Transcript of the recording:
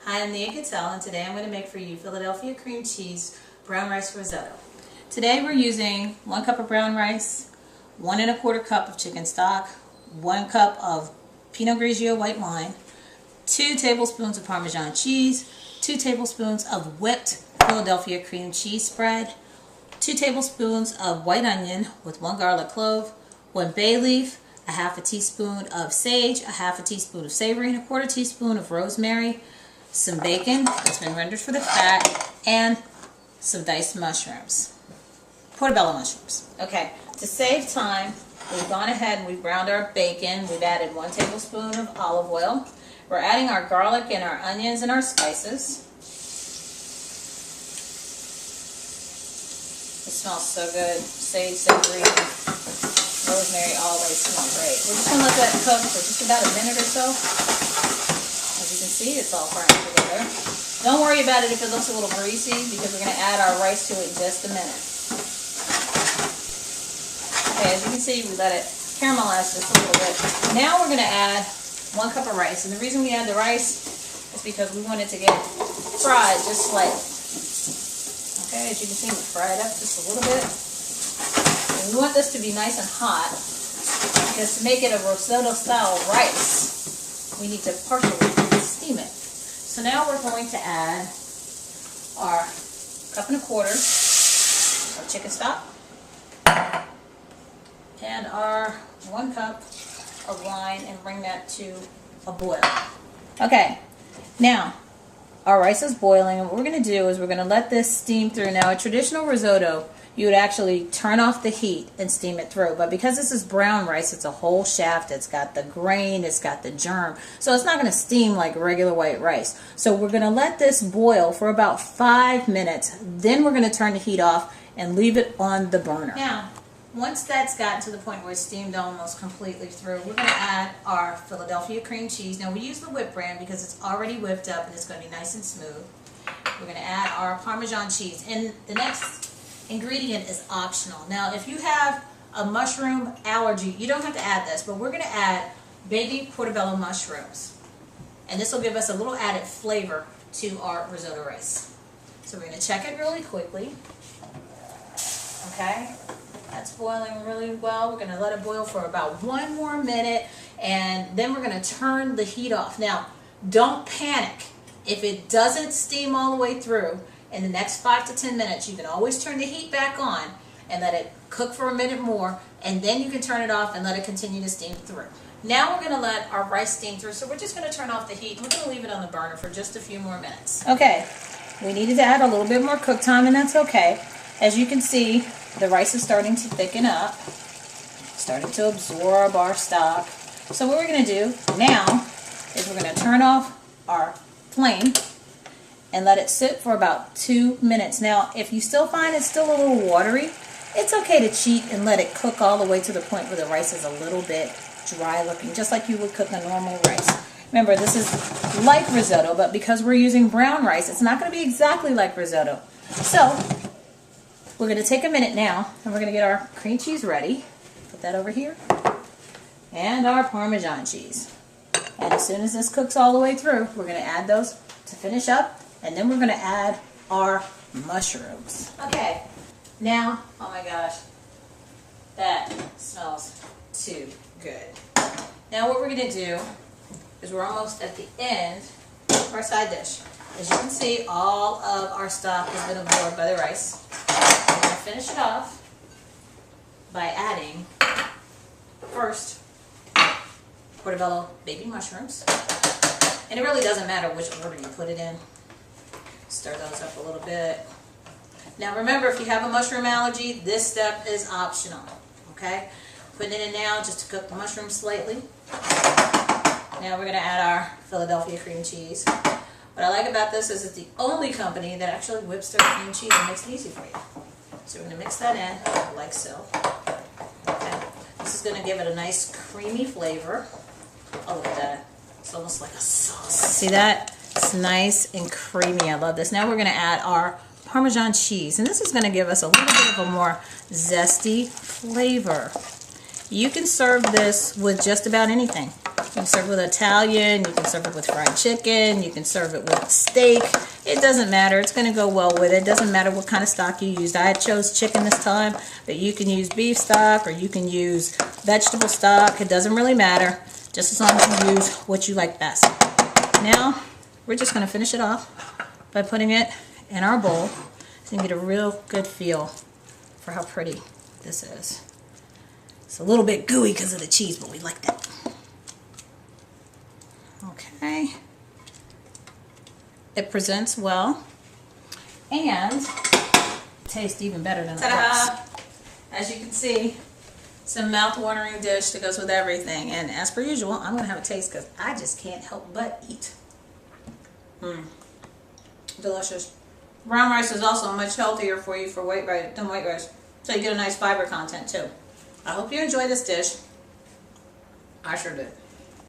Hi, I'm Nia Cattell, and today I'm going to make for you Philadelphia cream cheese brown rice risotto. Today we're using 1 cup of brown rice, 1 1/4 cup of chicken stock, 1 cup of Pinot Grigio white wine, 2 tablespoons of Parmesan cheese, 2 tablespoons of whipped Philadelphia cream cheese spread, 2 tablespoons of white onion with 1 garlic clove, 1 bay leaf, a half a teaspoon of sage, a half a teaspoon of savory, and a 1/4 teaspoon of rosemary, some bacon that's been rendered for the fat, and some diced mushrooms, portobello mushrooms. Okay, to save time, we've gone ahead and we've browned our bacon. We've added 1 tablespoon of olive oil. We're adding our garlic and our onions and our spices. It smells so good. Sage, savory, rosemary always smell great. We're just going to let that cook for just about a minute or so. As you can see, it's all frying together. Don't worry about it if it looks a little greasy, because we're going to add our rice to it in just a minute. Okay, as you can see, we let it caramelize just a little bit. Now we're going to add 1 cup of rice. And the reason we add the rice is because we want it to get fried just slightly. Okay, as you can see, we fry it up just a little bit. And we want this to be nice and hot, because to make it a risotto style rice, we need to partially steam it. So now we're going to add our 1 1/4 cup of chicken stock and our 1 cup of wine, and bring that to a boil. Okay, now our rice is boiling, and what we're going to do is we're going to let this steam through. Now, a traditional risotto, you would actually turn off the heat and steam it through. But because this is brown rice, it's a whole shaft. It's got the grain, it's got the germ. So it's not going to steam like regular white rice. So we're going to let this boil for about 5 minutes. Then we're going to turn the heat off and leave it on the burner. Now, once that's gotten to the point where it's steamed almost completely through, we're going to add our Philadelphia cream cheese. Now, we use the whipped brand because it's already whipped up and it's going to be nice and smooth. We're going to add our Parmesan cheese. And the next ingredient is optional. Now, if you have a mushroom allergy, you don't have to add this, but we're going to add baby portobello mushrooms. And this will give us a little added flavor to our risotto rice. So we're going to check it really quickly. Okay? That's boiling really well. We're going to let it boil for about 1 more minute, and then we're going to turn the heat off. Now, don't panic. If it doesn't steam all the way through, in the next 5 to 10 minutes, you can always turn the heat back on and let it cook for a minute more, and then you can turn it off and let it continue to steam through. Now we're going to let our rice steam through, so we're just going to turn off the heat, and we're going to leave it on the burner for just a few more minutes. Okay, we needed to add a little bit more cook time, and that's okay. As you can see, the rice is starting to thicken up, starting to absorb our stock. So what we're going to do now is we're going to turn off our flame and let it sit for about 2 minutes. Now, if you still find it's still a little watery, it's okay to cheat and let it cook all the way to the point where the rice is a little bit dry looking, just like you would cook a normal rice. Remember, this is like risotto, but because we're using brown rice, it's not going to be exactly like risotto. So we're going to take a minute now, and we're going to get our cream cheese ready. Put that over here. And our Parmesan cheese. And as soon as this cooks all the way through, we're going to add those to finish up. And then we're going to add our mushrooms. Okay. Now, oh my gosh, that smells too good. Now what we're going to do is we're almost at the end of our side dish. As you can see, all of our stock has been absorbed by the rice. We're going to finish it off by adding, first, portobello baby mushrooms. And it really doesn't matter which order you put it in. Stir those up a little bit. Now remember, if you have a mushroom allergy, this step is optional. Okay? Putting it in now just to cook the mushrooms slightly. Now we're going to add our Philadelphia cream cheese. What I like about this is it's the only company that actually whips their cream cheese and makes it easy for you. So we're going to mix that in like so. Okay. This is going to give it a nice creamy flavor. Oh, look at that. It's almost like a sauce. See that? It's nice and creamy. I love this. Now we're going to add our Parmesan cheese. And this is going to give us a little bit of a more zesty flavor. You can serve this with just about anything. You can serve it with Italian, you can serve it with fried chicken, you can serve it with steak. It doesn't matter. It's going to go well with it. It doesn't matter what kind of stock you used. I chose chicken this time, but you can use beef stock or you can use vegetable stock. It doesn't really matter, just as long as you use what you like best. Now, we're just going to finish it off by putting it in our bowl so you can get a real good feel for how pretty this is. It's a little bit gooey because of the cheese, but we like that. Okay. It presents well and tastes even better than it looks. As you can see, some mouth-watering dish that goes with everything. And as per usual, I'm going to have a taste because I just can't help but eat. Delicious. Brown rice is also much healthier for you than white rice. So you get a nice fiber content too. I hope you enjoy this dish. I sure did.